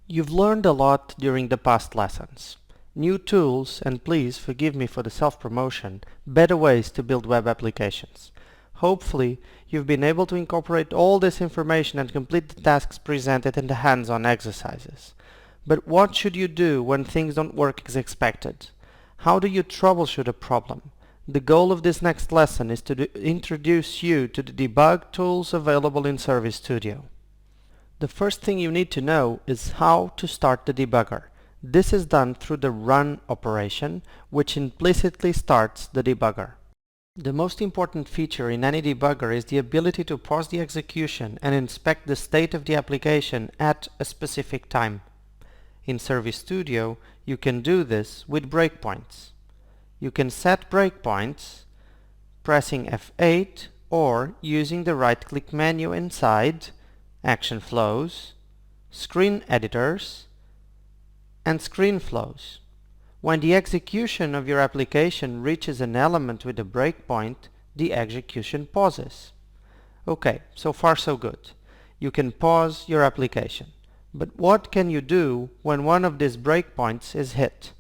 You've learned a lot during the past lessons. New tools, and please forgive me for the self-promotion, better ways to build web applications. Hopefully, you've been able to incorporate all this information and complete the tasks presented in the hands-on exercises. But what should you do when things don't work as expected? How do you troubleshoot a problem? The goal of this next lesson is to introduce you to the debug tools available in Service Studio. The first thing you need to know is how to start the debugger. This is done through the run operation, which implicitly starts the debugger. The most important feature in any debugger is the ability to pause the execution and inspect the state of the application at a specific time. In Service Studio, you can do this with breakpoints. You can set breakpoints pressing F8 or using the right-click menu inside Action Flows, Screen Editors, and Screen Flows. When the execution of your application reaches an element with a breakpoint, the execution pauses. Okay, so far so good. You can pause your application. But what can you do when one of these breakpoints is hit?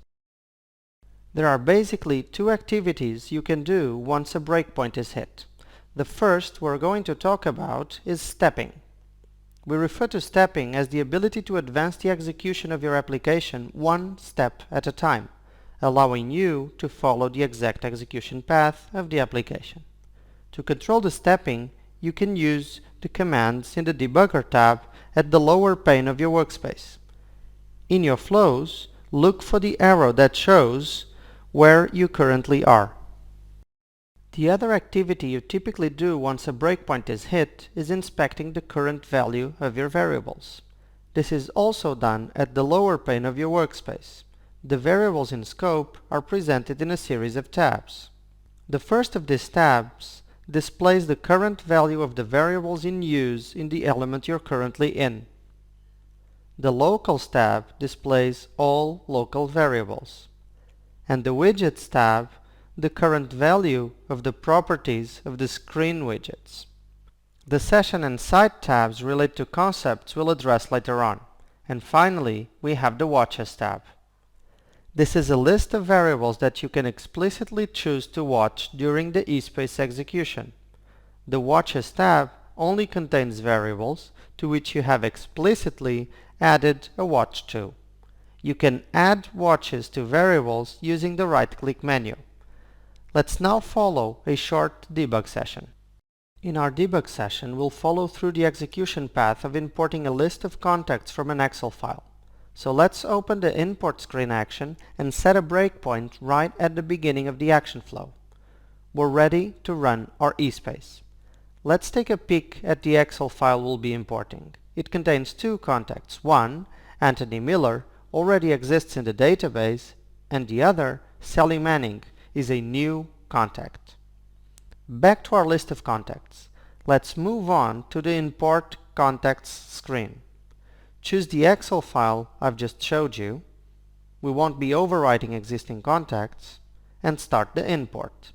There are basically two activities you can do once a breakpoint is hit. The first we're going to talk about is stepping. We refer to stepping as the ability to advance the execution of your application one step at a time, allowing you to follow the exact execution path of the application. To control the stepping, you can use the commands in the Debugger tab at the lower pane of your workspace. In your flows, look for the arrow that shows where you currently are. The other activity you typically do once a breakpoint is hit is inspecting the current value of your variables. This is also done at the lower pane of your workspace. The variables in scope are presented in a series of tabs. The first of these tabs displays the current value of the variables in use in the element you're currently in. The Locals tab displays all local variables. And the Widgets tab the current value of the properties of the screen widgets. The Session and Site tabs relate to concepts we'll address later on. And finally, we have the Watches tab. This is a list of variables that you can explicitly choose to watch during the eSpace execution. The Watches tab only contains variables to which you have explicitly added a watch to. You can add watches to variables using the right-click menu. Let's now follow a short debug session. In our debug session, we'll follow through the execution path of importing a list of contacts from an Excel file. So let's open the import screen action and set a breakpoint right at the beginning of the action flow. We're ready to run our eSpace. Let's take a peek at the Excel file we'll be importing. It contains two contacts. One, Anthony Miller, already exists in the database, and the other, Sally Manning, is a new contact. Back to our list of contacts. Let's move on to the Import Contacts screen. Choose the Excel file I've just showed you. We won't be overwriting existing contacts, and start the import.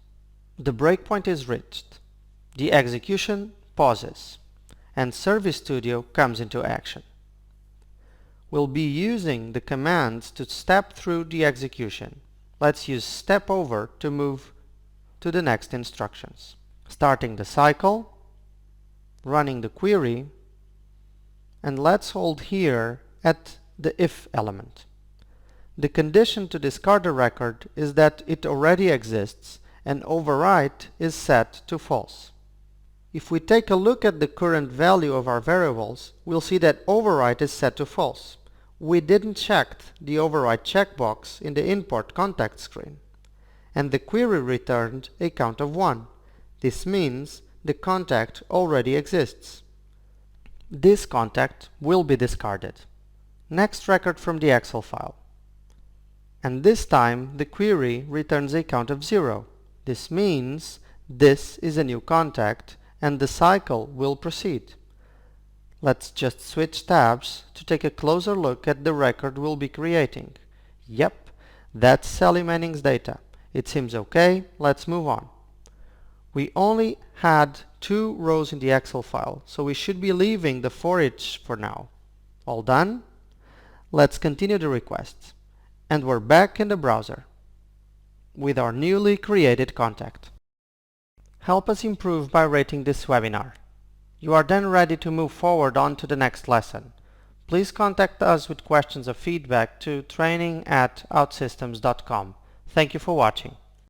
The breakpoint is reached. The execution pauses, and Service Studio comes into action. We'll be using the commands to step through the execution. Let's use step over to move to the next instructions. Starting the cycle, running the query, and let's hold here at the if element. The condition to discard a record is that it already exists, and overwrite is set to false. If we take a look at the current value of our variables, we'll see that overwrite is set to false. We didn't check the override checkbox in the import contact screen, and the query returned a count of 1. This means the contact already exists. This contact will be discarded. Next record from the Excel file. And this time the query returns a count of 0. This means this is a new contact and the cycle will proceed. Let's just switch tabs to take a closer look at the record we'll be creating. Yep, that's Sally Manning's data. It seems okay, let's move on. We only had 2 rows in the Excel file, so we should be leaving the for each for now. All done? Let's continue the requests. And we're back in the browser with our newly created contact. Help us improve by rating this webinar. You are then ready to move forward on to the next lesson. Please contact us with questions or feedback to training@outsystems.com. Thank you for watching.